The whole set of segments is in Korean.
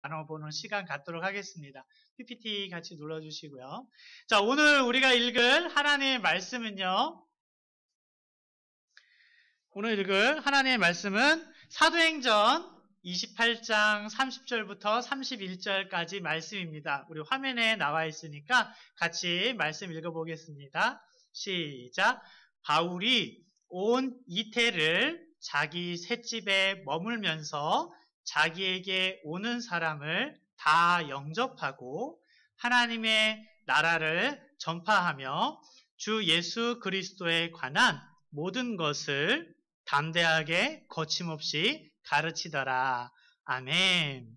나눠보는 시간 갖도록 하겠습니다. PPT 같이 눌러주시고요. 자, 오늘 우리가 읽을 하나님의 말씀은요. 오늘 읽을 하나님의 말씀은 사도행전 28장 30절부터 31절까지 말씀입니다. 우리 화면에 나와 있으니까 같이 말씀 읽어보겠습니다. 시작. 바울이 온 이태를 자기 셋집에 머물면서 자기에게 오는 사람을 다 영접하고 하나님의 나라를 전파하며 주 예수 그리스도에 관한 모든 것을 담대하게 거침없이 가르치더라. 아멘.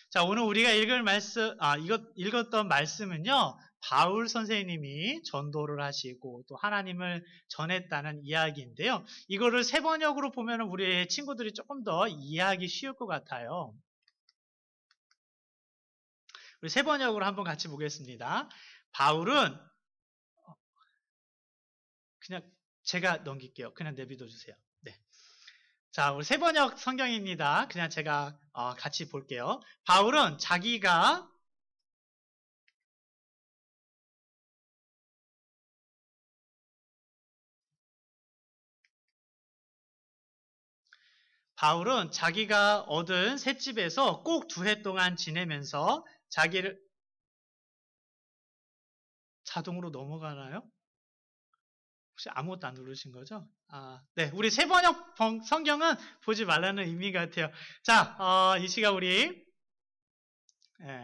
자, 오늘 우리가 읽었던 말씀은요, 바울 선생님이 전도를 하시고 또 하나님을 전했다는 이야기인데요. 이거를 세 번역으로 보면 우리 친구들이 조금 더 이해하기 쉬울 것 같아요. 우리 세 번역으로 한번 같이 보겠습니다. 바울은 그냥 제가 넘길게요. 그냥 내비둬 주세요. 네. 자, 우리 세 번역 성경입니다. 그냥 제가 같이 볼게요. 바울은 자기가 얻은 셋집에서 꼭 2해 동안 지내면서 자기를 자동으로 넘어가나요? 혹시 아무것도 안 누르신 거죠? 네. 우리 세 번역 성경은 보지 말라는 의미 같아요. 자, 이 시간 우리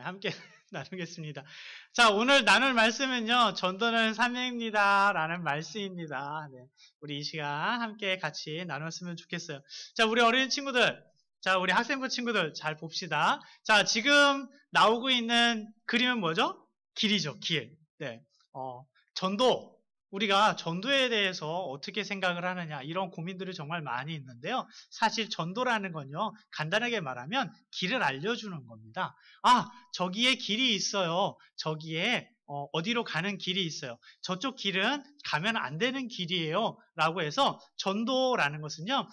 함께 나누겠습니다. 자, 오늘 나눌 말씀은요, 전도는 사명입니다. 라는 말씀입니다. 네. 우리 이 시간 함께 같이 나눴으면 좋겠어요. 자, 우리 어린 친구들, 자, 우리 학생부 친구들 잘 봅시다. 자, 지금 나오고 있는 그림은 뭐죠? 길이죠, 길. 네. 전도. 우리가 전도에 대해서 어떻게 생각을 하느냐 이런 고민들이 정말 많이 있는데요. 사실 전도라는 건요. 간단하게 말하면 길을 알려주는 겁니다. 저기에 길이 있어요. 저기에 어디로 가는 길이 있어요. 저쪽 길은 가면 안 되는 길이에요. 라고 해서 전도라는 것은요.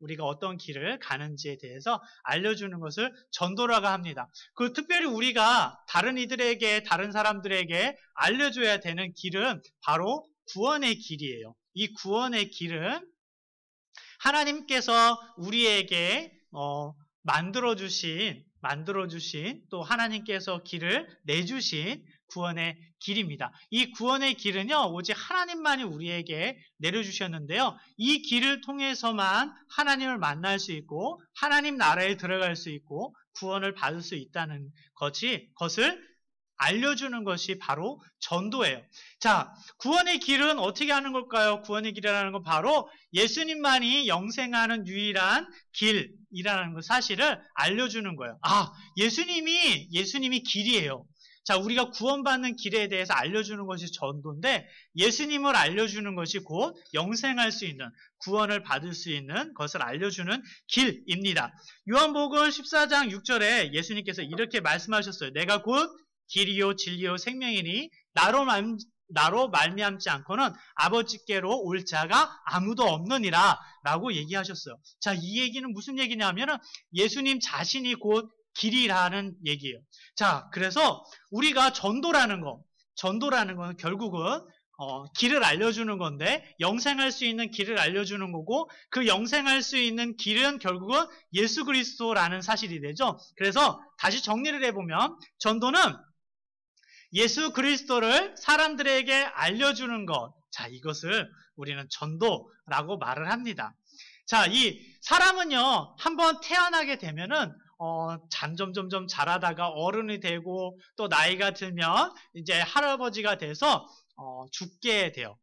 우리가 어떤 길을 가는지에 대해서 알려주는 것을 전도라고 합니다. 특별히 우리가 다른 사람들에게 알려줘야 되는 길은 바로 구원의 길이에요. 이 구원의 길은 하나님께서 우리에게 만들어주신 또 하나님께서 길을 내주신 구원의 길입니다. 이 구원의 길은요, 오직 하나님만이 우리에게 내려주셨는데요. 이 길을 통해서만 하나님을 만날 수 있고, 하나님 나라에 들어갈 수 있고, 구원을 받을 수 있다는 것을 알려주는 것이 바로 전도예요. 자, 구원의 길은 어떻게 하는 걸까요? 구원의 길이라는 건 바로 예수님만이 영생하는 유일한 길이라는 그 사실을 알려주는 거예요. 예수님이 길이에요. 자, 우리가 구원받는 길에 대해서 알려주는 것이 전도인데 예수님을 알려주는 것이 곧 영생할 수 있는, 구원을 받을 수 있는 것을 알려주는 길입니다. 요한복음 14장 6절에 예수님께서 이렇게 말씀하셨어요. 내가 곧 길이요 진리요 생명이니 나로 말미암지 않고는 아버지께로 올 자가 아무도 없느니라 라고 얘기하셨어요. 자, 이 얘기는 무슨 얘기냐면은 예수님 자신이 곧 길이라는 얘기예요. 자, 그래서 우리가 전도라는 건 결국은 길을 알려주는 건데 영생할 수 있는 길을 알려주는 거고 그 영생할 수 있는 길은 결국은 예수 그리스도라는 사실이 되죠. 그래서 다시 정리를 해보면 전도는 예수 그리스도를 사람들에게 알려주는 것. 자, 이것을 우리는 전도라고 말을 합니다. 자, 이 사람은요, 한번 태어나게 되면은, 점점 자라다가 어른이 되고, 또 나이가 들면, 이제 할아버지가 돼서, 죽게 돼요.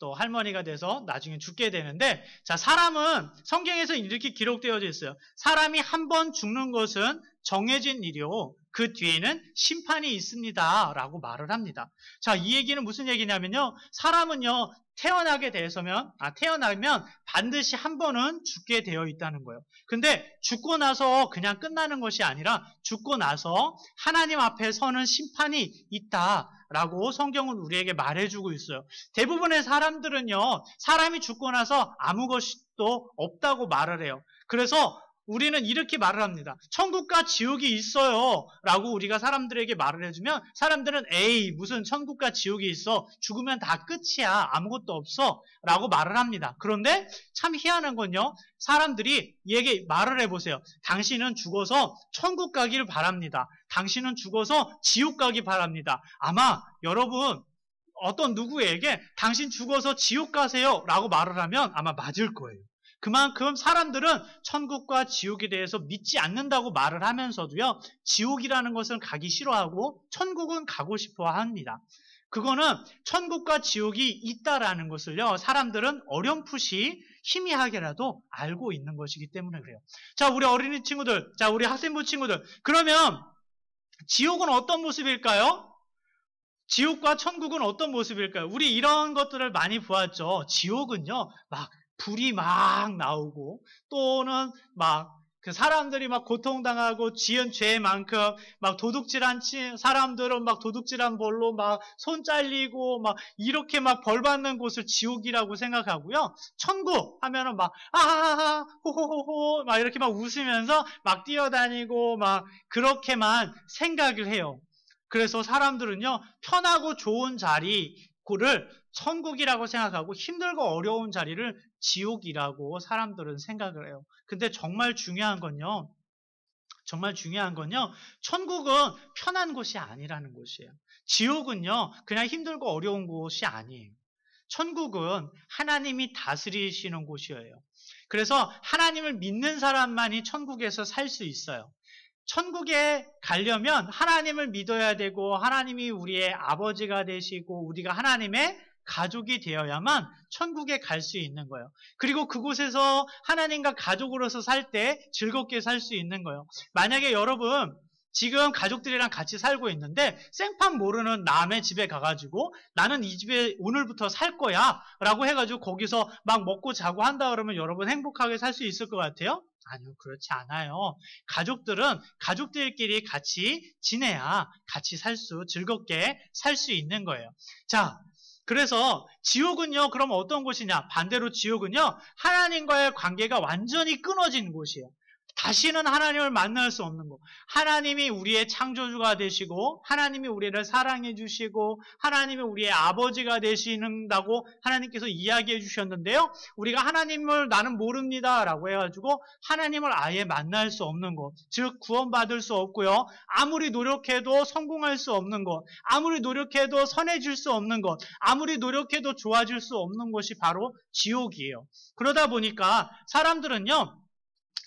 또 할머니가 돼서 나중에 죽게 되는데, 자, 사람은 성경에서 이렇게 기록되어져 있어요. 사람이 한 번 죽는 것은 정해진 일이요. 그 뒤에는 심판이 있습니다. 라고 말을 합니다. 자, 이 얘기는 무슨 얘기냐면요. 사람은요, 태어나면 반드시 한 번은 죽게 되어 있다는 거예요. 근데 죽고 나서 그냥 끝나는 것이 아니라 죽고 나서 하나님 앞에 서는 심판이 있다라고 성경은 우리에게 말해주고 있어요. 대부분의 사람들은요, 사람이 죽고 나서 아무 것도 없다고 말을 해요. 그래서 우리는 이렇게 말을 합니다. 천국과 지옥이 있어요 라고 우리가 사람들에게 말을 해주면 사람들은 에이 무슨 천국과 지옥이 있어, 죽으면 다 끝이야, 아무것도 없어 라고 말을 합니다. 그런데 참 희한한 건요, 사람들이 얘에게 말을 해보세요. 당신은 죽어서 천국 가기를 바랍니다. 당신은 죽어서 지옥 가기 바랍니다. 아마 여러분 어떤 누구에게 당신 죽어서 지옥 가세요 라고 말을 하면 아마 맞을 거예요. 그만큼 사람들은 천국과 지옥에 대해서 믿지 않는다고 말을 하면서도요, 지옥이라는 것을 가기 싫어하고 천국은 가고 싶어 합니다. 그거는 천국과 지옥이 있다라는 것을요, 사람들은 어렴풋이 희미하게라도 알고 있는 것이기 때문에 그래요. 자, 우리 어린이 친구들, 자, 우리 학생부 친구들, 그러면 지옥은 어떤 모습일까요? 지옥과 천국은 어떤 모습일까요? 우리 이런 것들을 많이 보았죠. 지옥은요, 막 불이 막 나오고 또는 막 그 사람들이 막 고통당하고 지은 죄만큼 막 도둑질한 사람들은 막 도둑질한 벌로 막 손 잘리고 막 이렇게 막 벌 받는 곳을 지옥이라고 생각하고요. 천국 하면은 막 아하하 호호호호 막 이렇게 막 웃으면서 막 뛰어다니고 막 그렇게만 생각을 해요. 그래서 사람들은요, 편하고 좋은 자리를 천국이라고 생각하고 힘들고 어려운 자리를 지옥이라고 사람들은 생각을 해요. 근데 정말 중요한 건요, 천국은 편한 곳이 아니라는 곳이에요. 지옥은요, 그냥 힘들고 어려운 곳이 아니에요. 천국은 하나님이 다스리시는 곳이에요. 그래서 하나님을 믿는 사람만이 천국에서 살 수 있어요. 천국에 가려면 하나님을 믿어야 되고 하나님이 우리의 아버지가 되시고 우리가 하나님의 가족이 되어야만 천국에 갈 수 있는 거예요. 그리고 그곳에서 하나님과 가족으로서 살 때 즐겁게 살 수 있는 거예요. 만약에 여러분 지금 가족들이랑 같이 살고 있는데 생판 모르는 남의 집에 가가지고 나는 이 집에 오늘부터 살 거야 라고 해가지고 거기서 막 먹고 자고 한다 그러면 여러분 행복하게 살 수 있을 것 같아요? 아니요, 그렇지 않아요. 가족들은 가족들끼리 같이 지내야 같이 즐겁게 살 수 있는 거예요. 자, 그래서 지옥은요, 그럼 어떤 곳이냐? 반대로 지옥은요, 하나님과의 관계가 완전히 끊어진 곳이에요. 다시는 하나님을 만날 수 없는 것. 하나님이 우리의 창조주가 되시고 하나님이 우리를 사랑해 주시고 하나님이 우리의 아버지가 되시는다고 하나님께서 이야기해 주셨는데요. 우리가 하나님을 나는 모릅니다 라고 해가지고 하나님을 아예 만날 수 없는 것. 즉 구원받을 수 없고요. 아무리 노력해도 성공할 수 없는 것. 아무리 노력해도 선해질 수 없는 것. 아무리 노력해도 좋아질 수 없는 것이 바로 지옥이에요. 그러다 보니까 사람들은요,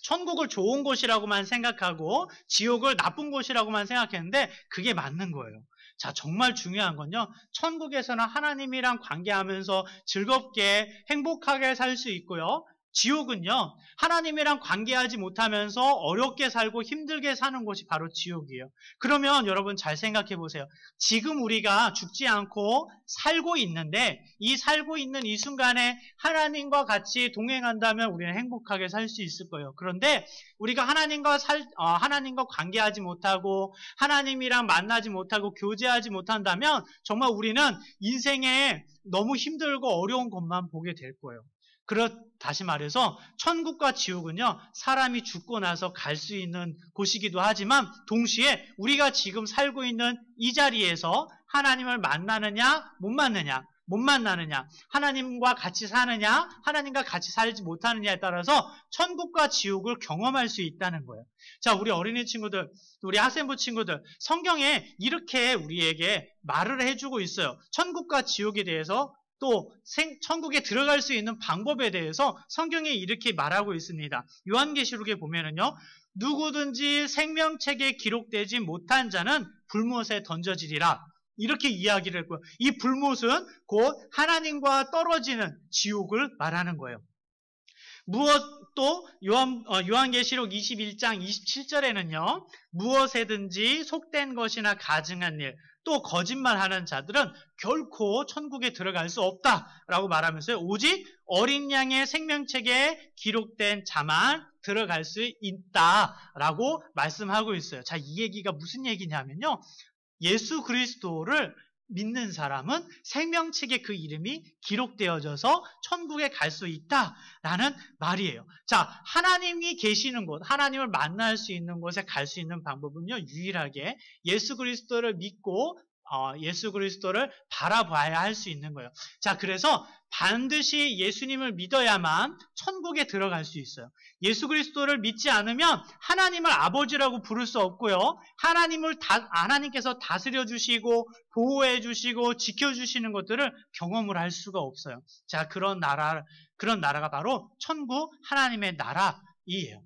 천국을 좋은 곳이라고만 생각하고 지옥을 나쁜 곳이라고만 생각했는데 그게 맞는 거예요. 자, 정말 중요한 건요, 천국에서는 하나님이랑 관계하면서 즐겁게 행복하게 살 수 있고요, 지옥은요, 하나님이랑 관계하지 못하면서 어렵게 살고 힘들게 사는 곳이 바로 지옥이에요. 그러면 여러분 잘 생각해 보세요. 지금 우리가 죽지 않고 살고 있는데 이 살고 있는 이 순간에 하나님과 같이 동행한다면 우리는 행복하게 살 수 있을 거예요. 그런데 우리가 하나님과 관계하지 못하고 하나님이랑 만나지 못하고 교제하지 못한다면 정말 우리는 인생에 너무 힘들고 어려운 것만 보게 될 거예요. 다시 말해서 천국과 지옥은요, 사람이 죽고 나서 갈 수 있는 곳이기도 하지만 동시에 우리가 지금 살고 있는 이 자리에서 하나님을 만나느냐 못 만나느냐, 하나님과 같이 사느냐 하나님과 같이 살지 못하느냐에 따라서 천국과 지옥을 경험할 수 있다는 거예요. 자, 우리 어린이 친구들, 우리 학생부 친구들, 성경에 이렇게 우리에게 말을 해주고 있어요. 천국과 지옥에 대해서, 또 천국에 들어갈 수 있는 방법에 대해서 성경에 이렇게 말하고 있습니다. 요한계시록에 보면은요, 누구든지 생명책에 기록되지 못한 자는 불못에 던져지리라, 이렇게 이야기를 했고요. 이 불못은 곧 하나님과 떨어지는 지옥을 말하는 거예요. 또 요한계시록 21장 27절에는요, 무엇에든지 속된 것이나 가증한 일, 또 거짓말하는 자들은 결코 천국에 들어갈 수 없다라고 말하면서요, 오직 어린 양의 생명책에 기록된 자만 들어갈 수 있다라고 말씀하고 있어요. 자, 이 얘기가 무슨 얘기냐면요, 예수 그리스도를 믿는 사람은 생명책에 그 이름이 기록되어져서 천국에 갈 수 있다라는 말이에요. 자, 하나님이 계시는 곳, 하나님을 만날 수 있는 곳에 갈 수 있는 방법은요, 유일하게 예수 그리스도를 믿고 예수 그리스도를 바라봐야 할 수 있는 거예요. 자, 그래서 반드시 예수님을 믿어야만 천국에 들어갈 수 있어요. 예수 그리스도를 믿지 않으면 하나님을 아버지라고 부를 수 없고요. 하나님께서 다스려 주시고 보호해 주시고 지켜 주시는 것들을 경험을 할 수가 없어요. 자, 그런 나라가 바로 천국 하나님의 나라이에요.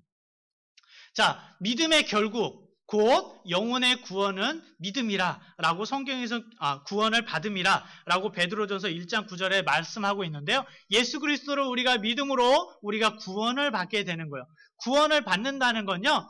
자, 믿음의 결국 곧 영혼의 구원은 믿음이라 라고 성경에서 구원을 받음이라 라고 베드로전서 1장 9절에 말씀하고 있는데요. 예수 그리스도를 우리가 믿음으로 우리가 구원을 받게 되는 거예요. 구원을 받는다는 건요,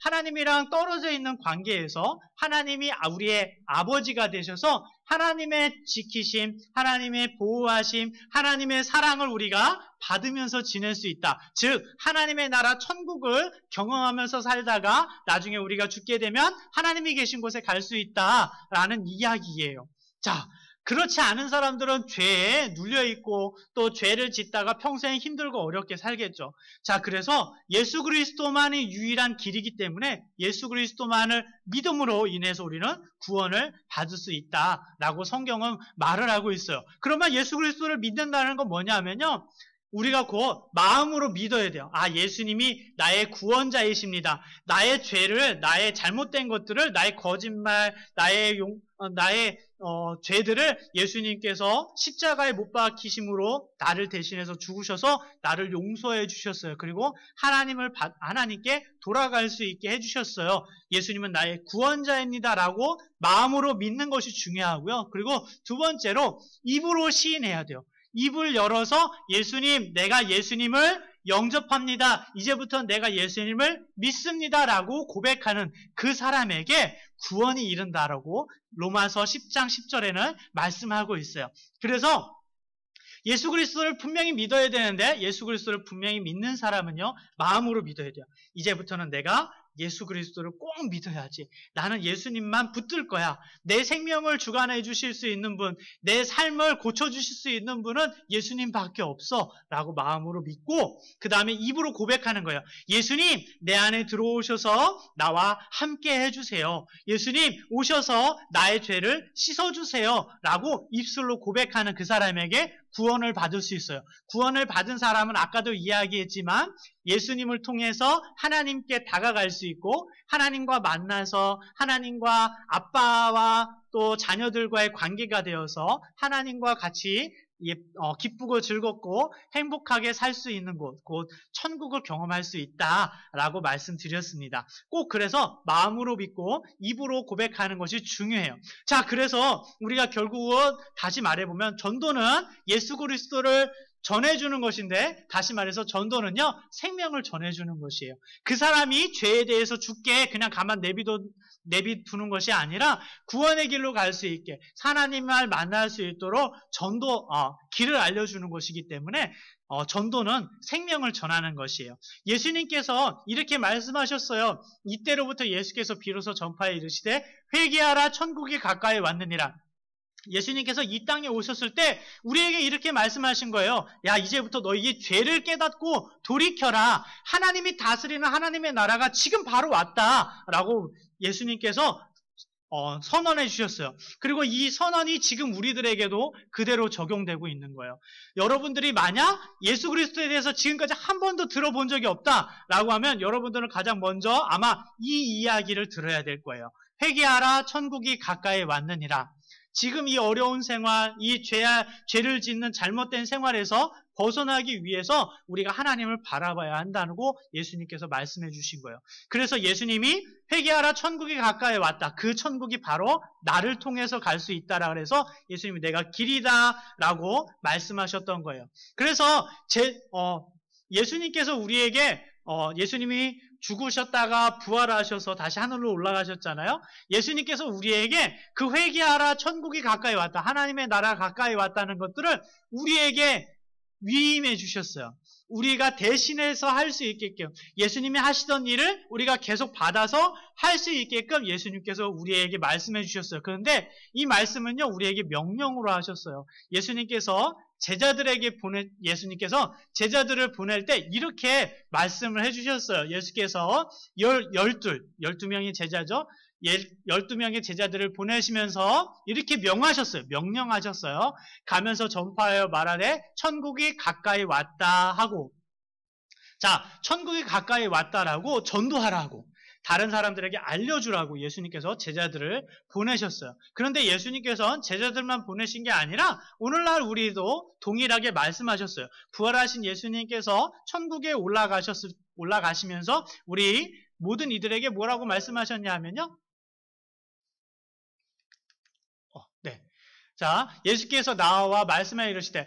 하나님이랑 떨어져 있는 관계에서 하나님이 우리의 아버지가 되셔서 하나님의 지키심, 하나님의 보호하심, 하나님의 사랑을 우리가 받으면서 지낼 수 있다. 즉 하나님의 나라 천국을 경험하면서 살다가 나중에 우리가 죽게 되면 하나님이 계신 곳에 갈 수 있다라는 이야기예요. 자, 그렇지 않은 사람들은 죄에 눌려있고 또 죄를 짓다가 평생 힘들고 어렵게 살겠죠. 자, 그래서 예수 그리스도만이 유일한 길이기 때문에 예수 그리스도만을 믿음으로 인해서 우리는 구원을 받을 수 있다라고 성경은 말을 하고 있어요. 그러면 예수 그리스도를 믿는다는 건 뭐냐면요, 우리가 곧 마음으로 믿어야 돼요. 예수님이 나의 구원자이십니다. 나의 죄를, 나의 잘못된 것들을, 나의 거짓말, 나의 죄들을 예수님께서 십자가에 못 박히심으로 나를 대신해서 죽으셔서 나를 용서해 주셨어요. 그리고 하나님께 돌아갈 수 있게 해주셨어요. 예수님은 나의 구원자입니다라고 마음으로 믿는 것이 중요하고요. 그리고 두 번째로 입으로 시인해야 돼요. 입을 열어서 예수님, 내가 예수님을 영접합니다. 이제부터 내가 예수님을 믿습니다라고 고백하는 그 사람에게 구원이 이른다라고 로마서 10장 10절에는 말씀하고 있어요. 그래서 예수 그리스도를 분명히 믿어야 되는데 예수 그리스도를 분명히 믿는 사람은요, 마음으로 믿어야 돼요. 이제부터는 내가 예수 그리스도를 꼭 믿어야지. 나는 예수님만 붙들 거야. 내 생명을 주관해 주실 수 있는 분, 내 삶을 고쳐주실 수 있는 분은 예수님밖에 없어 라고 마음으로 믿고 그 다음에 입으로 고백하는 거예요. 예수님, 내 안에 들어오셔서 나와 함께 해주세요. 예수님, 오셔서 나의 죄를 씻어주세요 라고 입술로 고백하는 그 사람에게 구원을 받을 수 있어요. 구원을 받은 사람은 아까도 이야기했지만 예수님을 통해서 하나님께 다가갈 수 있고 하나님과 만나서 하나님과 아빠와 또 자녀들과의 관계가 되어서 하나님과 같이 기쁘고 즐겁고 행복하게 살 수 있는 곳, 곧 천국을 경험할 수 있다라고 말씀드렸습니다. 꼭 그래서 마음으로 믿고 입으로 고백하는 것이 중요해요. 자, 그래서 우리가 결국은 다시 말해보면 전도는 예수 그리스도를 전해주는 것인데, 다시 말해서 전도는요, 생명을 전해주는 것이에요. 그 사람이 죄에 대해서 죽게 그냥 가만 내비두는 것이 아니라 구원의 길로 갈 수 있게 하나님을 만날 수 있도록 길을 알려주는 것이기 때문에 전도는 생명을 전하는 것이에요. 예수님께서 이렇게 말씀하셨어요. 이때로부터 예수께서 비로소 전파에 이르시되 회개하라, 천국이 가까이 왔느니라. 예수님께서 이 땅에 오셨을 때 우리에게 이렇게 말씀하신 거예요. 야, 이제부터 너희의 죄를 깨닫고 돌이켜라. 하나님이 다스리는 하나님의 나라가 지금 바로 왔다라고 예수님께서 선언해 주셨어요. 그리고 이 선언이 지금 우리들에게도 그대로 적용되고 있는 거예요. 여러분들이 만약 예수 그리스도에 대해서 지금까지 한 번도 들어본 적이 없다라고 하면 여러분들은 가장 먼저 아마 이 이야기를 들어야 될 거예요. 회개하라, 천국이 가까이 왔느니라. 지금 이 어려운 생활, 이 죄를 짓는 잘못된 생활에서 벗어나기 위해서 우리가 하나님을 바라봐야 한다는 거 예수님께서 말씀해 주신 거예요. 그래서 예수님이 회개하라, 천국이 가까이 왔다. 그 천국이 바로 나를 통해서 갈 수 있다라 그래서 예수님이 내가 길이다 라고 말씀하셨던 거예요. 그래서 예수님께서 우리에게 예수님이 죽으셨다가 부활하셔서 다시 하늘로 올라가셨잖아요. 예수님께서 우리에게 그 회개하라, 천국이 가까이 왔다, 하나님의 나라가 가까이 왔다는 것들을 우리에게 위임해 주셨어요. 우리가 대신해서 할 수 있게끔 예수님이 하시던 일을 우리가 계속 받아서 할 수 있게끔 예수님께서 우리에게 말씀해 주셨어요. 그런데 이 말씀은요, 우리에게 명령으로 하셨어요. 예수님께서 제자들을 보낼 때 이렇게 말씀을 해주셨어요. 예수께서 12명의 제자죠. 12명의 제자들을 보내시면서 이렇게 명령하셨어요. 가면서 전파하여 말하되 천국이 가까이 왔다 하고, 자, 천국이 가까이 왔다라고 전도하라고, 다른 사람들에게 알려주라고 예수님께서 제자들을 보내셨어요. 그런데 예수님께서는 제자들만 보내신 게 아니라 오늘날 우리도 동일하게 말씀하셨어요. 부활하신 예수님께서 천국에 올라가시면서 우리 모든 이들에게 뭐라고 말씀하셨냐면요. 네. 자, 예수께서 나와 말씀해 이르시되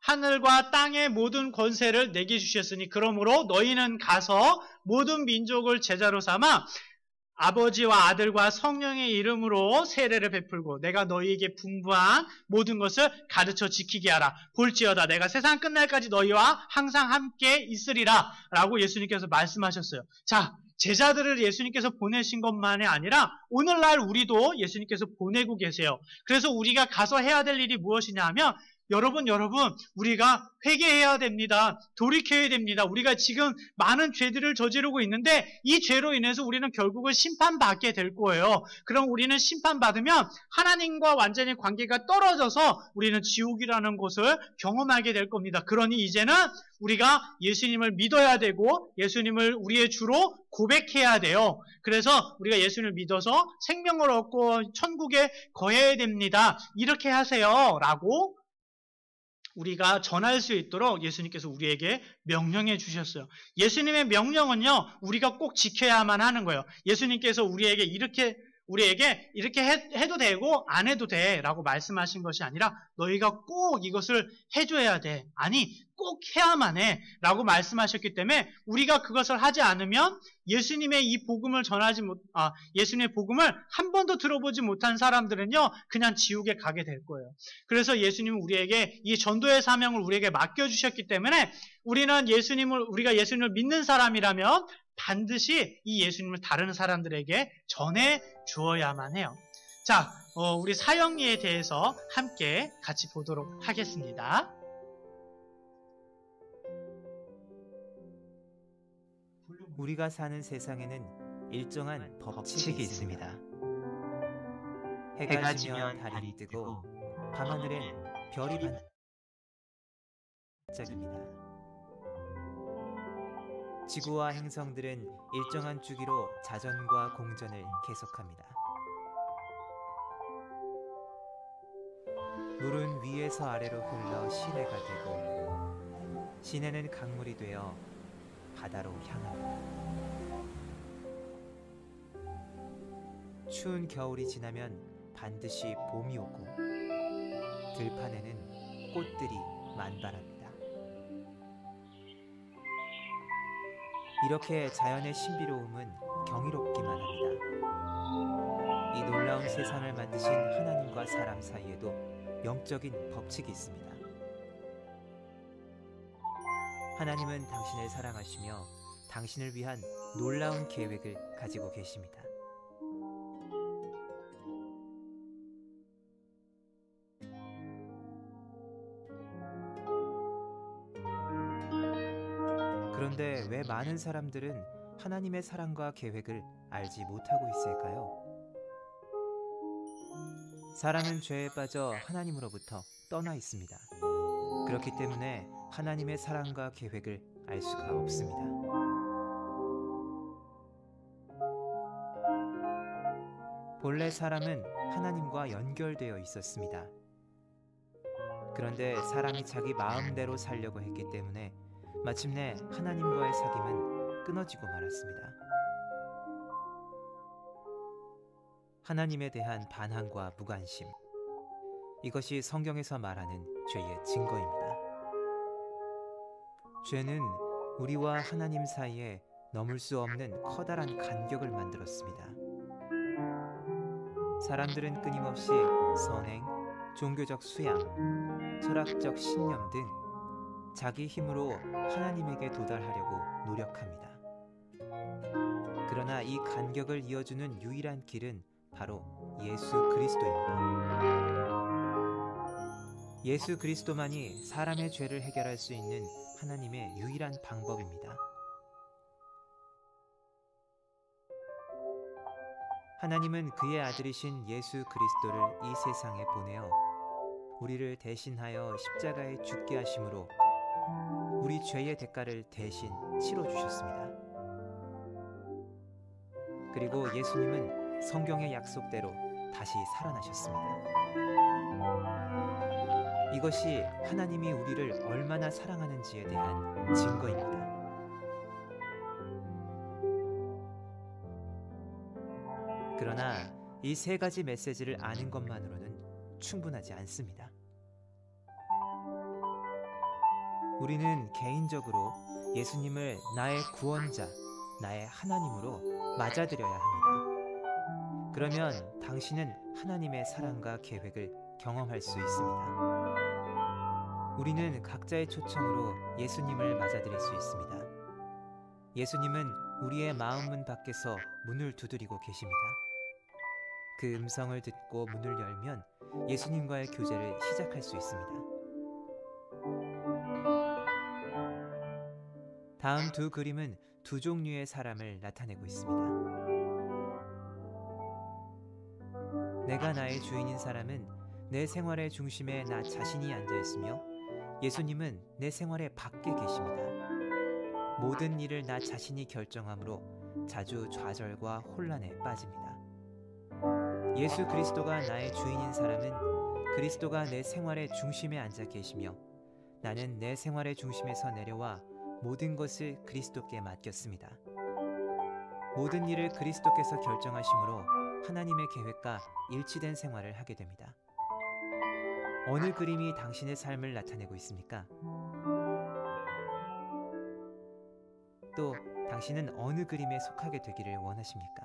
하늘과 땅의 모든 권세를 내게 주셨으니 그러므로 너희는 가서 모든 민족을 제자로 삼아 아버지와 아들과 성령의 이름으로 세례를 베풀고 내가 너희에게 분부한 모든 것을 가르쳐 지키게 하라. 볼지어다 내가 세상 끝날까지 너희와 항상 함께 있으리라 라고 예수님께서 말씀하셨어요. 자, 제자들을 예수님께서 보내신 것만이 아니라 오늘날 우리도 예수님께서 보내고 계세요. 그래서 우리가 가서 해야 될 일이 무엇이냐 하면 여러분, 우리가 회개해야 됩니다. 돌이켜야 됩니다. 우리가 지금 많은 죄들을 저지르고 있는데 이 죄로 인해서 우리는 결국은 심판받게 될 거예요. 그럼 우리는 심판받으면 하나님과 완전히 관계가 떨어져서 우리는 지옥이라는 것을 경험하게 될 겁니다. 그러니 이제는 우리가 예수님을 믿어야 되고 예수님을 우리의 주로 고백해야 돼요. 그래서 우리가 예수님을 믿어서 생명을 얻고 천국에 거해야 됩니다. 이렇게 하세요. 라고 우리가 전할 수 있도록 예수님께서 우리에게 명령해 주셨어요. 예수님의 명령은요, 우리가 꼭 지켜야만 하는 거예요. 예수님께서 우리에게 이렇게 해도 되고 안 해도 돼 라고 말씀하신 것이 아니라 너희가 꼭 이것을 해줘야 돼. 아니, 꼭 해야만 해 라고 말씀하셨기 때문에 우리가 그것을 하지 않으면 예수님의 이 복음을 예수님의 복음을 한 번도 들어보지 못한 사람들은요, 그냥 지옥에 가게 될 거예요. 그래서 예수님은 우리에게 이 전도의 사명을 우리에게 맡겨주셨기 때문에 우리가 예수님을 믿는 사람이라면 반드시 이 예수님을 다른 사람들에게 전해 주어야만 해요. 자, 우리 사형리에 대해서 함께 같이 보도록 하겠습니다. 우리가 사는 세상에는 일정한 법칙이 있습니다. 해가 지면 달이 뜨고 밤하늘엔 별이 반짝입니다. 지구와 행성들은 일정한 주기로 자전과 공전을 계속합니다. 물은 위에서 아래로 흘러 시내가 되고 시내는 강물이 되어 바다로 향합니다. 추운 겨울이 지나면 반드시 봄이 오고 들판에는 꽃들이 만발합니다. 이렇게 자연의 신비로움은 경이롭기만 합니다. 이 놀라운 세상을 만드신 하나님과 사람 사이에도 영적인 법칙이 있습니다. 하나님은 당신을 사랑하시며 당신을 위한 놀라운 계획을 가지고 계십니다. 그런데 왜 많은 사람들은 하나님의 사랑과 계획을 알지 못하고 있을까요? 사람은 죄에 빠져 하나님으로부터 떠나 있습니다. 그렇기 때문에 하나님의 사랑과 계획을 알 수가 없습니다. 본래 사람은 하나님과 연결되어 있었습니다. 그런데 사람이 자기 마음대로 살려고 했기 때문에 마침내 하나님과의 사귐은 끊어지고 말았습니다. 하나님에 대한 반항과 무관심, 이것이 성경에서 말하는 죄의 증거입니다. 죄는 우리와 하나님 사이에 넘을 수 없는 커다란 간격을 만들었습니다. 사람들은 끊임없이 선행, 종교적 수양, 철학적 신념 등 자기 힘으로 하나님에게 도달하려고 노력합니다. 그러나 이 간격을 이어주는 유일한 길은 바로 예수 그리스도입니다. 예수 그리스도만이 사람의 죄를 해결할 수 있는 하나님의 유일한 방법입니다. 하나님은 그의 아들이신 예수 그리스도를 이 세상에 보내어 우리를 대신하여 십자가에 죽게 하심으로 우리 죄의 대가를 대신 치러주셨습니다. 그리고 예수님은 성경의 약속대로 다시 살아나셨습니다. 이것이 하나님이 우리를 얼마나 사랑하는지에 대한 증거입니다. 그러나 이 세 가지 메시지를 아는 것만으로는 충분하지 않습니다. 우리는 개인적으로 예수님을 나의 구원자, 나의 하나님으로 맞아들여야 합니다. 그러면 당신은 하나님의 사랑과 계획을 경험할 수 있습니다. 우리는 각자의 초청으로 예수님을 맞아들일 수 있습니다. 예수님은 우리의 마음문 밖에서 문을 두드리고 계십니다. 그 음성을 듣고 문을 열면 예수님과의 교제를 시작할 수 있습니다. 다음 두 그림은 두 종류의 사람을 나타내고 있습니다. 내가 나의 주인인 사람은 내 생활의 중심에 나 자신이 앉아있으며 예수님은 내 생활의 밖에 계십니다. 모든 일을 나 자신이 결정하므로 자주 좌절과 혼란에 빠집니다. 예수 그리스도가 나의 주인인 사람은 그리스도가 내 생활의 중심에 앉아 계시며 나는 내 생활의 중심에서 내려와 모든 것을 그리스도께 맡겼습니다. 모든 일을 그리스도께서 결정하심으로 하나님의 계획과 일치된 생활을 하게 됩니다. 어느 그림이 당신의 삶을 나타내고 있습니까? 또 당신은 어느 그림에 속하게 되기를 원하십니까?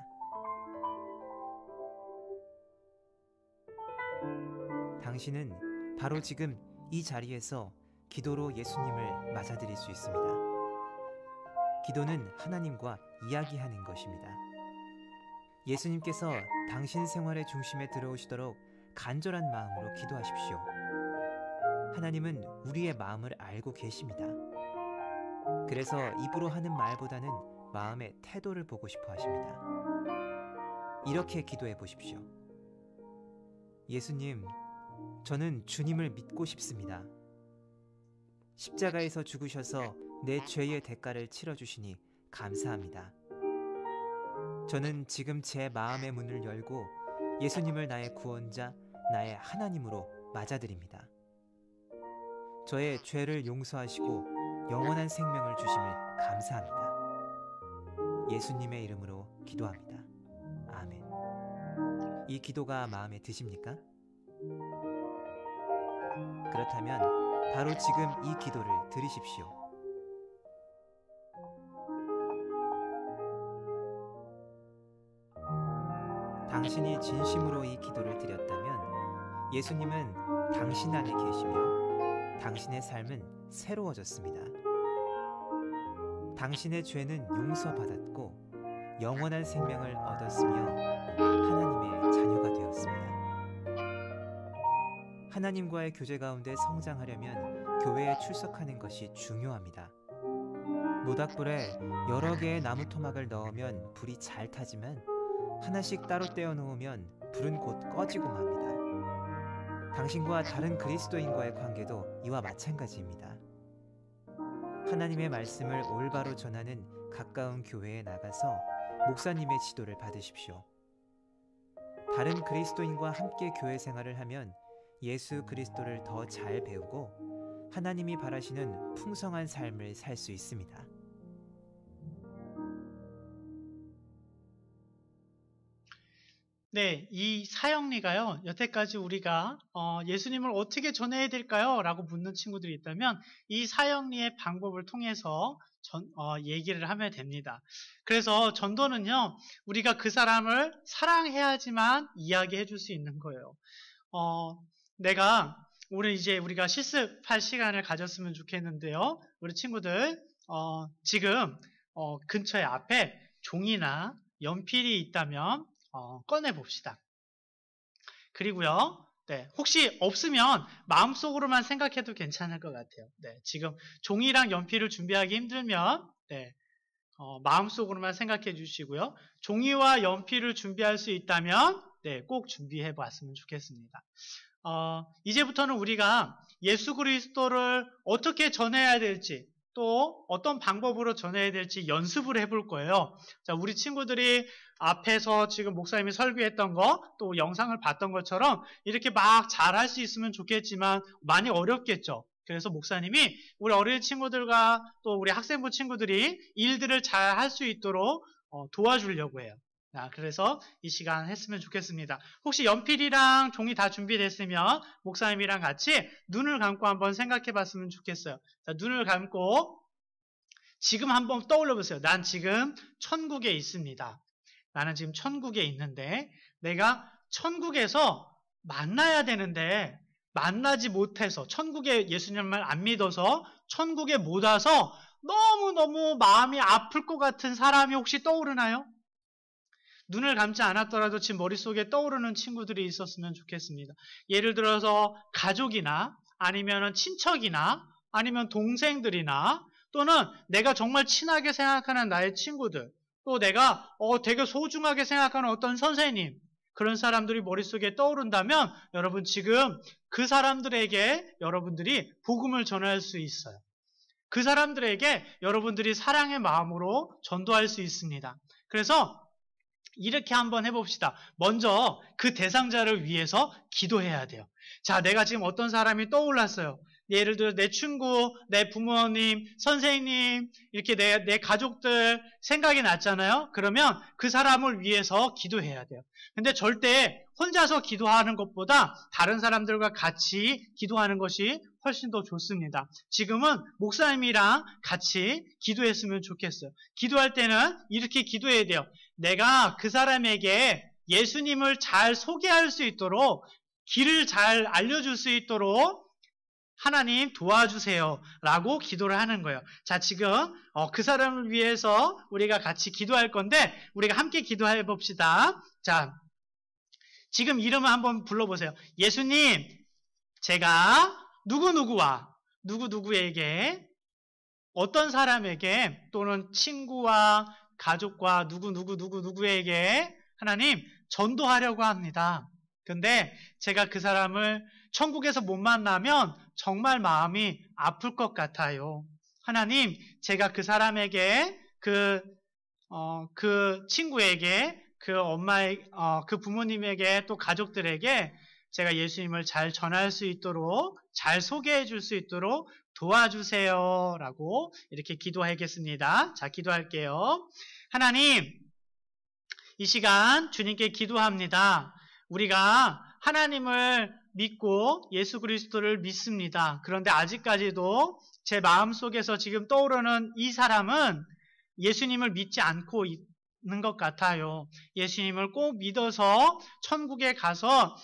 당신은 바로 지금 이 자리에서 기도로 예수님을 맞아들일 수 있습니다. 기도는 하나님과 이야기하는 것입니다. 예수님께서 당신 생활의 중심에 들어오시도록 간절한 마음으로 기도하십시오. 하나님은 우리의 마음을 알고 계십니다. 그래서 입으로 하는 말보다는 마음의 태도를 보고 싶어 하십니다. 이렇게 기도해 보십시오. 예수님, 저는 주님을 믿고 싶습니다. 십자가에서 죽으셔서 내 죄의 대가를 치러주시니 감사합니다. 저는 지금 제 마음의 문을 열고 예수님을 나의 구원자, 나의 하나님으로 맞아들입니다. 저의 죄를 용서하시고 영원한 생명을 주심을 감사합니다. 예수님의 이름으로 기도합니다. 아멘. 이 기도가 마음에 드십니까? 그렇다면 바로 지금 이 기도를 드리십시오. 당신이 진심으로 이 기도를 드렸다면 예수님은 당신 안에 계시며 당신의 삶은 새로워졌습니다. 당신의 죄는 용서받았고 영원한 생명을 얻었으며 하나님의 자녀가 되었습니다. 하나님과의 교제 가운데 성장하려면 교회에 출석하는 것이 중요합니다. 모닥불에 여러 개의 나무 토막을 넣으면 불이 잘 타지만 하나씩 따로 떼어 놓으면 불은 곧 꺼지고 맙니다. 당신과 다른 그리스도인과의 관계도 이와 마찬가지입니다. 하나님의 말씀을 올바로 전하는 가까운 교회에 나가서 목사님의 지도를 받으십시오. 다른 그리스도인과 함께 교회 생활을 하면 예수 그리스도를 더 잘 배우고 하나님이 바라시는 풍성한 삶을 살 수 있습니다. 네, 이 사형리가요, 여태까지 우리가 예수님을 어떻게 전해야 될까요? 라고 묻는 친구들이 있다면 이 사형리의 방법을 통해서 얘기를 하면 됩니다. 그래서 전도는요, 우리가 그 사람을 사랑해야지만 이야기해 줄 수 있는 거예요. 오늘 이제 우리가 실습할 시간을 가졌으면 좋겠는데요. 우리 친구들, 지금 근처에 앞에 종이나 연필이 있다면 꺼내 봅시다. 그리고요. 네, 혹시 없으면 마음속으로만 생각해도 괜찮을 것 같아요. 네, 지금 종이랑 연필을 준비하기 힘들면 네, 마음속으로만 생각해 주시고요. 종이와 연필을 준비할 수 있다면 네, 꼭 준비해 봤으면 좋겠습니다. 이제부터는 우리가 예수 그리스도를 어떻게 전해야 될지 또 어떤 방법으로 전해야 될지 연습을 해볼 거예요. 자, 우리 친구들이 앞에서 지금 목사님이 설교했던 거, 또 영상을 봤던 것처럼 이렇게 막 잘할 수 있으면 좋겠지만 많이 어렵겠죠. 그래서 목사님이 우리 어린 친구들과 또 우리 학생부 친구들이 일들을 잘 할 수 있도록 도와주려고 해요. 그래서 이 시간 했으면 좋겠습니다. 혹시 연필이랑 종이 다 준비됐으면 목사님이랑 같이 눈을 감고 한번 생각해 봤으면 좋겠어요. 자, 눈을 감고 지금 한번 떠올려 보세요. 난 지금 천국에 있습니다. 나는 지금 천국에 있는데 내가 천국에서 만나야 되는데 만나지 못해서 천국에 예수님을 안 믿어서 천국에 못 와서 너무너무 마음이 아플 것 같은 사람이 혹시 떠오르나요? 눈을 감지 않았더라도 지금 머릿속에 떠오르는 친구들이 있었으면 좋겠습니다. 예를 들어서 가족이나 아니면 친척이나 아니면 동생들이나 또는 내가 정말 친하게 생각하는 나의 친구들 또 내가 되게 소중하게 생각하는 어떤 선생님 그런 사람들이 머릿속에 떠오른다면 여러분 지금 그 사람들에게 여러분들이 복음을 전할 수 있어요. 그 사람들에게 여러분들이 사랑의 마음으로 전도할 수 있습니다. 그래서 이렇게 한번 해봅시다. 먼저 그 대상자를 위해서 기도해야 돼요. 자, 내가 지금 어떤 사람이 떠올랐어요. 예를 들어 내 친구, 내 부모님, 선생님, 이렇게 내 가족들 생각이 났잖아요. 그러면 그 사람을 위해서 기도해야 돼요. 근데 절대 혼자서 기도하는 것보다 다른 사람들과 같이 기도하는 것이 훨씬 더 좋습니다. 지금은 목사님이랑 같이 기도했으면 좋겠어요. 기도할 때는 이렇게 기도해야 돼요. 내가 그 사람에게 예수님을 잘 소개할 수 있도록 길을 잘 알려줄 수 있도록 하나님 도와주세요 라고 기도를 하는 거예요. 자, 지금 그 사람을 위해서 우리가 같이 기도할 건데 우리가 함께 기도해 봅시다. 자, 지금 이름을 한번 불러보세요. 예수님, 제가 누구누구와 누구누구에게 어떤 사람에게 또는 친구와 가족과 누구에게 하나님 전도하려고 합니다. 근데 제가 그 사람을 천국에서 못 만나면 정말 마음이 아플 것 같아요. 하나님, 제가 그 사람에게 그 친구에게 그 부모님에게 또 가족들에게 제가 예수님을 잘 전할 수 있도록 잘 소개해 줄 수 있도록 도와주세요 라고 이렇게 기도하겠습니다. 자, 기도할게요. 하나님, 이 시간 주님께 기도합니다. 우리가 하나님을 믿고 예수 그리스도를 믿습니다. 그런데 아직까지도 제 마음속에서 지금 떠오르는 이 사람은 예수님을 믿지 않고 있는 것 같아요. 예수님을 꼭 믿어서 천국에 가서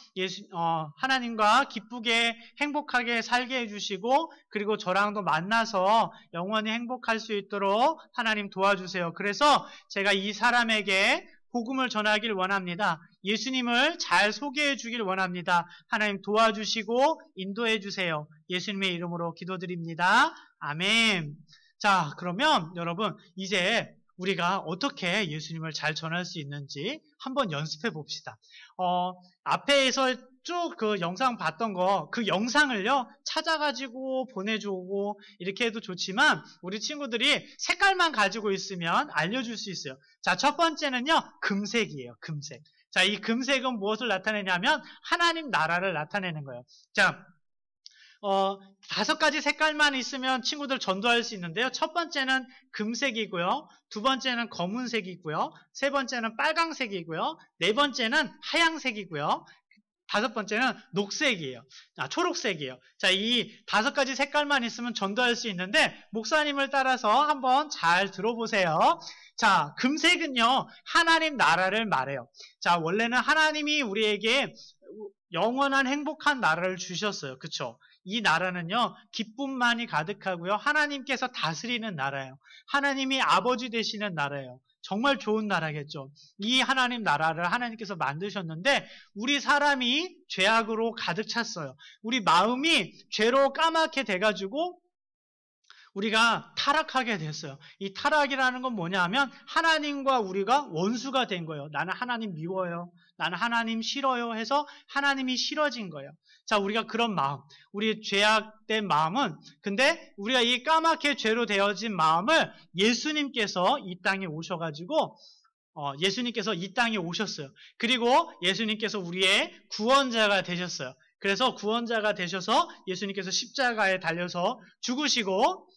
하나님과 기쁘게 행복하게 살게 해주시고 그리고 저랑도 만나서 영원히 행복할 수 있도록 하나님 도와주세요. 그래서 제가 이 사람에게 복음을 전하길 원합니다. 예수님을 잘 소개해 주길 원합니다. 하나님 도와주시고 인도해 주세요. 예수님의 이름으로 기도드립니다. 아멘. 자, 그러면 여러분 이제 우리가 어떻게 예수님을 잘 전할 수 있는지 한번 연습해 봅시다. 앞에서 쭉 그 영상 봤던 그 영상을요, 찾아가지고 보내주고 이렇게 해도 좋지만 우리 친구들이 색깔만 가지고 있으면 알려줄 수 있어요. 자, 첫 번째는요, 금색이에요, 금색. 자, 이 금색은 무엇을 나타내냐면 하나님 나라를 나타내는 거예요. 자, 5가지 색깔만 있으면 친구들 전도할 수 있는데요. 첫 번째는 금색이고요. 두 번째는 검은색이고요. 세 번째는 빨강색이고요. 네 번째는 하양색이고요. 다섯 번째는 녹색이에요. 초록색이에요. 자, 이 5가지 색깔만 있으면 전도할 수 있는데 목사님을 따라서 한번 잘 들어보세요. 자, 금색은요, 하나님 나라를 말해요. 자, 원래는 하나님이 우리에게 영원한 행복한 나라를 주셨어요. 그쵸? 이 나라는요, 기쁨만이 가득하고요. 하나님께서 다스리는 나라예요. 하나님이 아버지 되시는 나라예요. 정말 좋은 나라겠죠. 이 하나님 나라를 하나님께서 만드셨는데 우리 사람이 죄악으로 가득 찼어요. 우리 마음이 죄로 까맣게 돼가지고 우리가 타락하게 됐어요. 이 타락이라는 건 뭐냐 하면 하나님과 우리가 원수가 된 거예요. 나는 하나님 미워요. 나는 하나님 싫어요 해서 하나님이 싫어진 거예요. 자, 우리가 그런 마음, 우리 죄악된 마음은 근데 우리가 이 까맣게 죄로 되어진 마음을 예수님께서 이 땅에 오셔가지고 예수님께서 이 땅에 오셨어요. 그리고 예수님께서 우리의 구원자가 되셨어요. 그래서 구원자가 되셔서 예수님께서 십자가에 달려서 죽으시고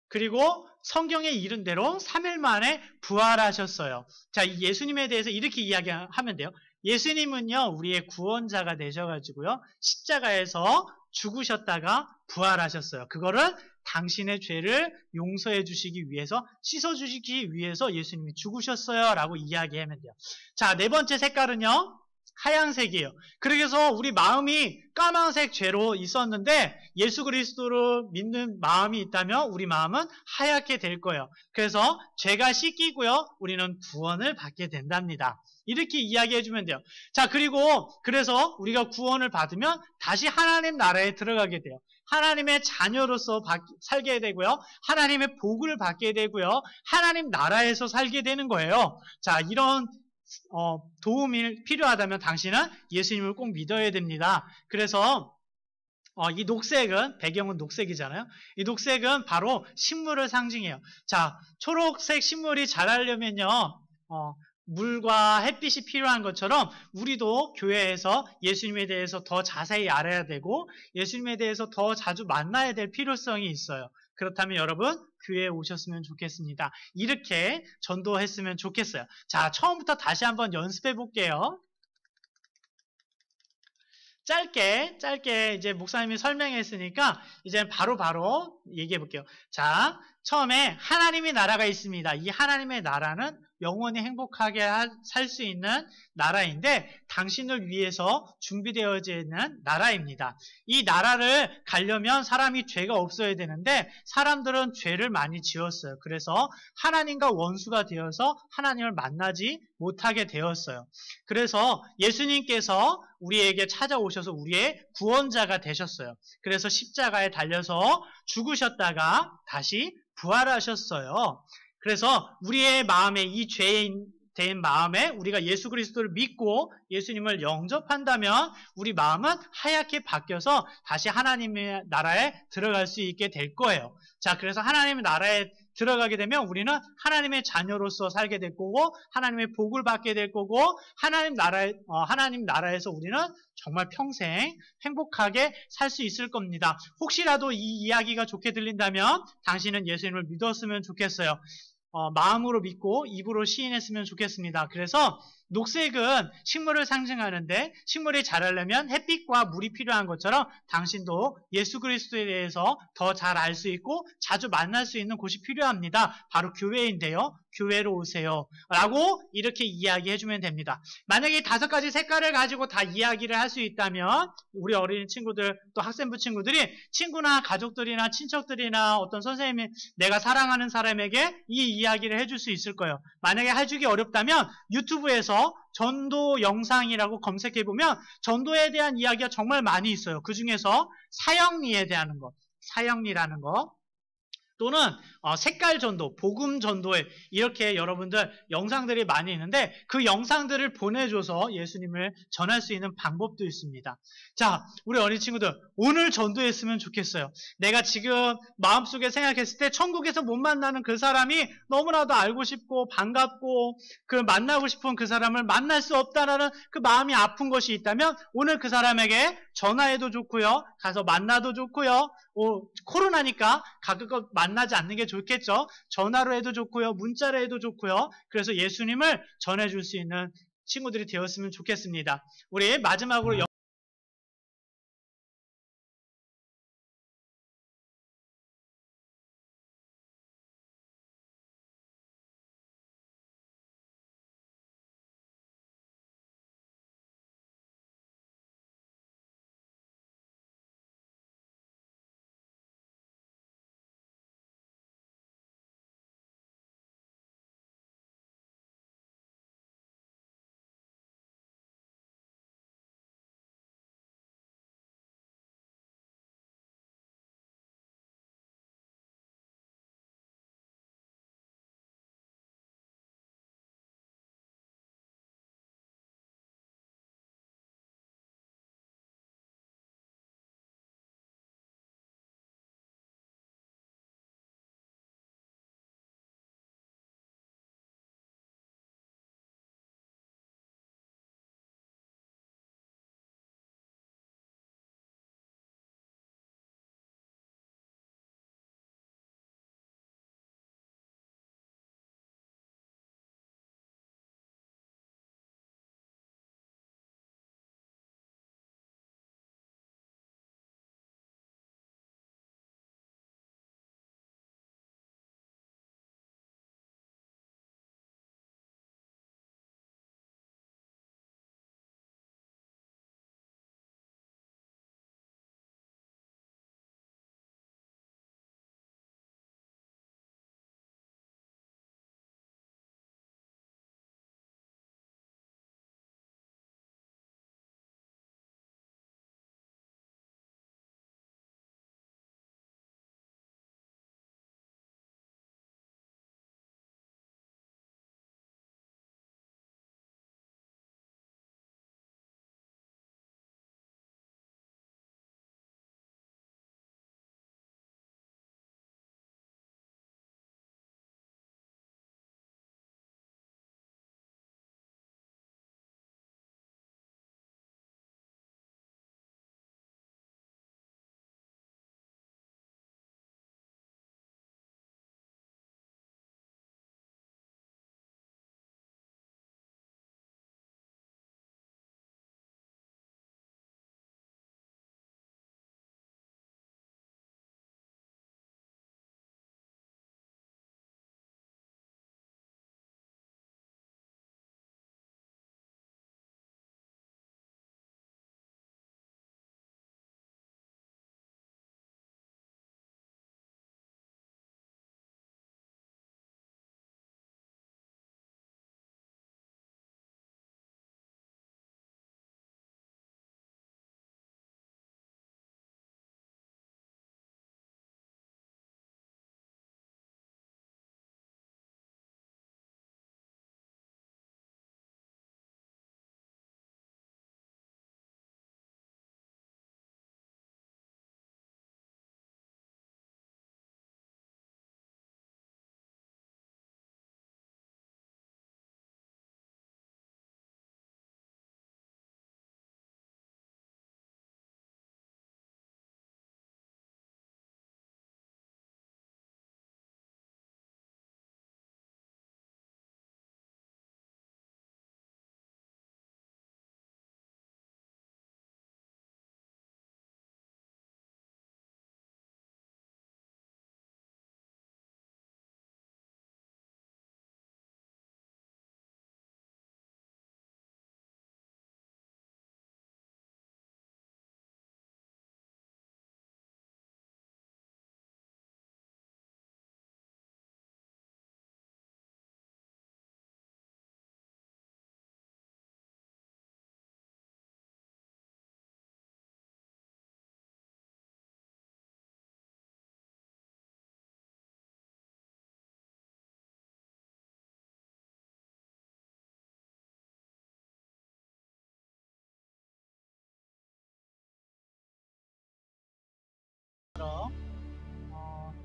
그리고 성경에 이른 대로 3일 만에 부활하셨어요. 자, 이 예수님에 대해서 이렇게 이야기하면 돼요. 예수님은요, 우리의 구원자가 되셔가지고요, 십자가에서 죽으셨다가 부활하셨어요. 그거를 당신의 죄를 용서해 주시기 위해서, 씻어 주시기 위해서 예수님이 죽으셨어요. 라고 이야기하면 돼요. 자, 네 번째 색깔은요, 하얀색이에요. 그래서 우리 마음이 까만색 죄로 있었는데 예수 그리스도를 믿는 마음이 있다면 우리 마음은 하얗게 될 거예요. 그래서 죄가 씻기고요. 우리는 구원을 받게 된답니다. 이렇게 이야기해 주면 돼요. 자, 그래서 우리가 구원을 받으면 다시 하나님 나라에 들어가게 돼요. 하나님의 자녀로서 살게 되고요. 하나님의 복을 받게 되고요. 하나님 나라에서 살게 되는 거예요. 자, 이런 도움이 필요하다면 당신은 예수님을 꼭 믿어야 됩니다. 그래서 이 녹색은, 배경은 녹색이잖아요. 이 녹색은 바로 식물을 상징해요. 자, 초록색 식물이 자라려면요, 물과 햇빛이 필요한 것처럼 우리도 교회에서 예수님에 대해서 더 자세히 알아야 되고 예수님에 대해서 더 자주 만나야 될 필요성이 있어요. 그렇다면 여러분 교회에 오셨으면 좋겠습니다. 이렇게 전도했으면 좋겠어요. 자, 처음부터 다시 한번 연습해 볼게요. 짧게 이제 목사님이 설명했으니까 이제 바로 얘기해 볼게요. 자, 처음에 하나님의 나라가 있습니다. 이 하나님의 나라는 영원히 행복하게 살 수 있는 나라인데 당신을 위해서 준비되어져 있는 나라입니다. 이 나라를 가려면 사람이 죄가 없어야 되는데 사람들은 죄를 많이 지었어요. 그래서 하나님과 원수가 되어서 하나님을 만나지 못하게 되었어요. 그래서 예수님께서 우리에게 찾아오셔서 우리의 구원자가 되셨어요. 그래서 십자가에 달려서 죽으셨다가 다시 부활하셨어요. 그래서 우리의 마음에 이 죄인 된 마음에 우리가 예수 그리스도를 믿고 예수님을 영접한다면 우리 마음은 하얗게 바뀌어서 다시 하나님의 나라에 들어갈 수 있게 될 거예요. 자, 그래서 하나님의 나라에 들어가게 되면 우리는 하나님의 자녀로서 살게 될 거고 하나님의 복을 받게 될 거고 하나님 나라에서 우리는 정말 평생 행복하게 살 수 있을 겁니다. 혹시라도 이 이야기가 좋게 들린다면 당신은 예수님을 믿었으면 좋겠어요. 마음으로 믿고 입으로 시인했으면 좋겠습니다. 그래서 녹색은 식물을 상징하는데 식물이 자라려면 햇빛과 물이 필요한 것처럼 당신도 예수 그리스도에 대해서 더 잘 알 수 있고 자주 만날 수 있는 곳이 필요합니다. 바로 교회인데요. 교회로 오세요. 라고 이렇게 이야기해 주면 됩니다. 만약에 5가지 색깔을 가지고 다 이야기를 할 수 있다면 우리 어린이 친구들 또 학생부 친구들이 친구나 가족들이나 친척들이나 어떤 선생님이 내가 사랑하는 사람에게 이 이야기를 해줄 수 있을 거예요. 만약에 해주기 어렵다면 유튜브에서 전도 영상이라고 검색해보면 전도에 대한 이야기가 정말 많이 있어요. 그 중에서 사형리에 대한 것, 사형리라는 거 또는 색깔 전도, 복음 전도에 이렇게 여러분들 영상들이 많이 있는데 그 영상들을 보내줘서 예수님을 전할 수 있는 방법도 있습니다. 자, 우리 어린 친구들 오늘 전도했으면 좋겠어요. 내가 지금 마음속에 생각했을 때 천국에서 못 만나는 그 사람이 너무나도 알고 싶고 반갑고 그 만나고 싶은 그 사람을 만날 수 없다라는 그 마음이 아픈 것이 있다면 오늘 그 사람에게 전화해도 좋고요. 가서 만나도 좋고요. 코로나니까 가급적 만나지 않는 게 좋겠죠. 전화로 해도 좋고요. 문자로 해도 좋고요. 그래서 예수님을 전해줄 수 있는 친구들이 되었으면 좋겠습니다. 우리 마지막으로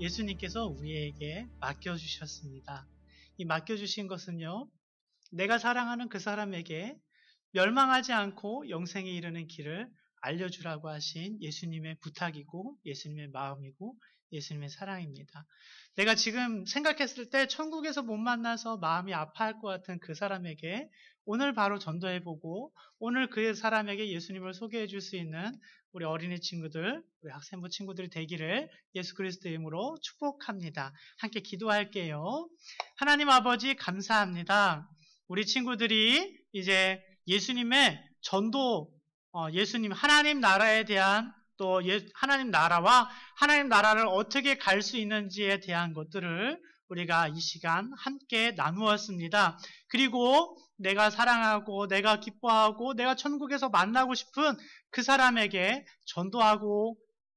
예수님께서 우리에게 맡겨주셨습니다. 이 맡겨주신 것은요, 내가 사랑하는 그 사람에게 멸망하지 않고 영생에 이르는 길을 알려주라고 하신 예수님의 부탁이고 예수님의 마음이고 예수님의 사랑입니다. 내가 지금 생각했을 때 천국에서 못 만나서 마음이 아파할 것 같은 그 사람에게 오늘 바로 전도해보고 오늘 그 사람에게 예수님을 소개해 줄 수 있는 우리 어린이 친구들, 우리 학생부 친구들이 되기를 예수 그리스도의 이름으로 축복합니다. 함께 기도할게요. 하나님 아버지 감사합니다. 우리 친구들이 이제 예수님의 전도, 예수님 하나님 나라에 대한 또 하나님 나라와 하나님 나라를 어떻게 갈 수 있는지에 대한 것들을 우리가 이 시간 함께 나누었습니다. 그리고 내가 사랑하고 내가 기뻐하고 내가 천국에서 만나고 싶은 그 사람에게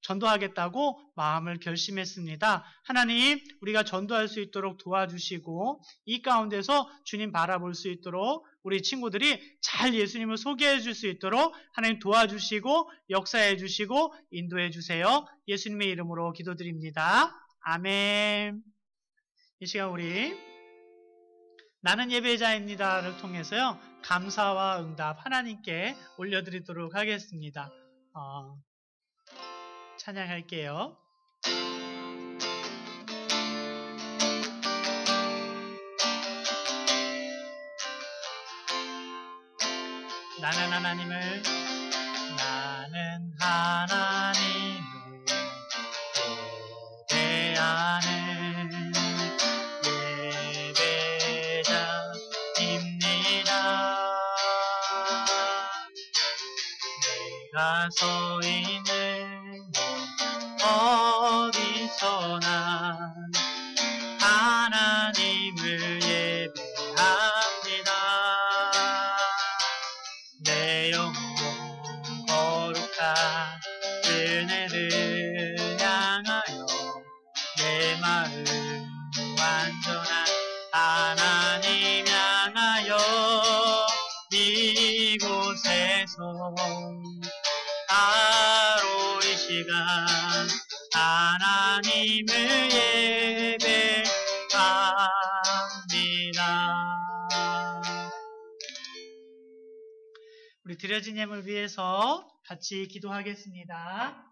전도하겠다고 마음을 결심했습니다. 하나님, 우리가 전도할 수 있도록 도와주시고 이 가운데서 주님 바라볼 수 있도록 우리 친구들이 잘 예수님을 소개해 줄 수 있도록 하나님 도와주시고 역사해 주시고 인도해 주세요. 예수님의 이름으로 기도드립니다. 아멘. 이 시간 우리 나는 예배자입니다를 통해서요, 감사와 응답 하나님께 올려드리도록 하겠습니다. 찬양할게요. 나는 하나님을 예배하는 예배자입니다. 내가 서 있는 어디서나 하나님을 예배합니다. 내 영혼 거룩한 은혜를 향하여 내 마음 완전한 하나님 향하여 이곳에서 바로 이 시간 하나님을 예배합니다. 우리 드려진 예물 위해서 같이 기도하겠습니다.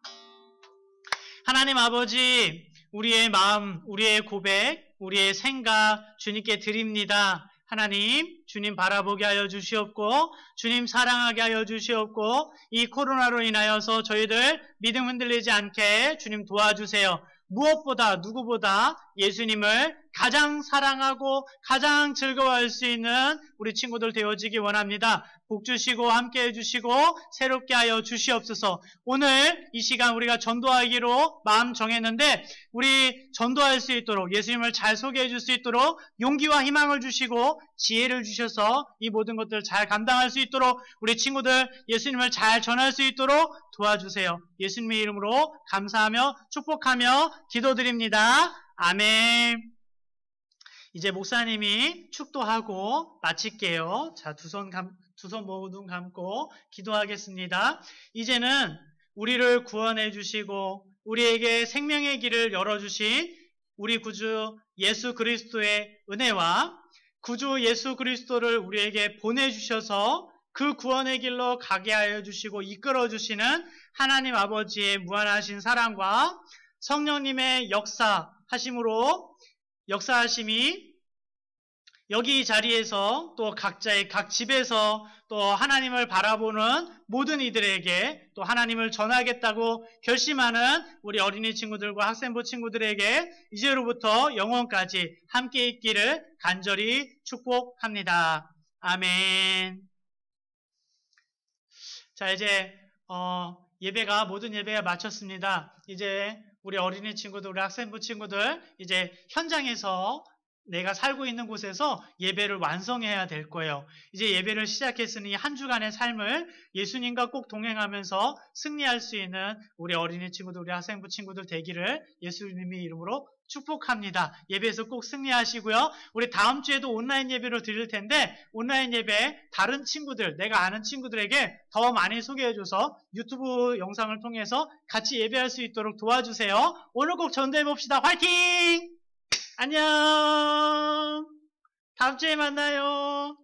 하나님 아버지, 우리의 마음, 우리의 고백, 우리의 생각 주님께 드립니다. 하나님, 주님 바라보게 하여 주시옵고 주님 사랑하게 하여 주시옵고 이 코로나로 인하여서 저희들 믿음 흔들리지 않게 주님 도와주세요. 무엇보다 누구보다 예수님을 가장 사랑하고 가장 즐거워할 수 있는 우리 친구들 되어지기 원합니다. 복 주시고 함께 해주시고 새롭게 하여 주시옵소서. 오늘 이 시간 우리가 전도하기로 마음 정했는데 우리 전도할 수 있도록 예수님을 잘 소개해 줄 수 있도록 용기와 희망을 주시고 지혜를 주셔서 이 모든 것들을 잘 감당할 수 있도록 우리 친구들 예수님을 잘 전할 수 있도록 도와주세요. 예수님의 이름으로 감사하며 축복하며 기도드립니다. 아멘. 이제 목사님이 축도하고 마칠게요. 자, 두 손 모두 감고 기도하겠습니다. 이제는 우리를 구원해 주시고 우리에게 생명의 길을 열어주신 우리 구주 예수 그리스도의 은혜와 구주 예수 그리스도를 우리에게 보내주셔서 그 구원의 길로 가게 하여 주시고 이끌어 주시는 하나님 아버지의 무한하신 사랑과 성령님의 역사하심이 여기 이 자리에서 또 각자의 각 집에서 또 하나님을 바라보는 모든 이들에게 또 하나님을 전하겠다고 결심하는 우리 어린이 친구들과 학생부 친구들에게 이제로부터 영원까지 함께 있기를 간절히 축복합니다. 아멘. 자, 이제 모든 예배가 마쳤습니다. 이제 우리 어린이 친구들, 우리 학생부 친구들 이제 현장에서 내가 살고 있는 곳에서 예배를 완성해야 될 거예요. 이제 예배를 시작했으니 한 주간의 삶을 예수님과 꼭 동행하면서 승리할 수 있는 우리 어린이 친구들, 우리 학생부 친구들 되기를 예수님의 이름으로 축복합니다. 예배에서 꼭 승리하시고요. 우리 다음 주에도 온라인 예배로 드릴 텐데 온라인 예배 다른 친구들, 내가 아는 친구들에게 더 많이 소개해줘서 유튜브 영상을 통해서 같이 예배할 수 있도록 도와주세요. 오늘 꼭 전도해봅시다. 화이팅! 안녕! 다음 주에 만나요.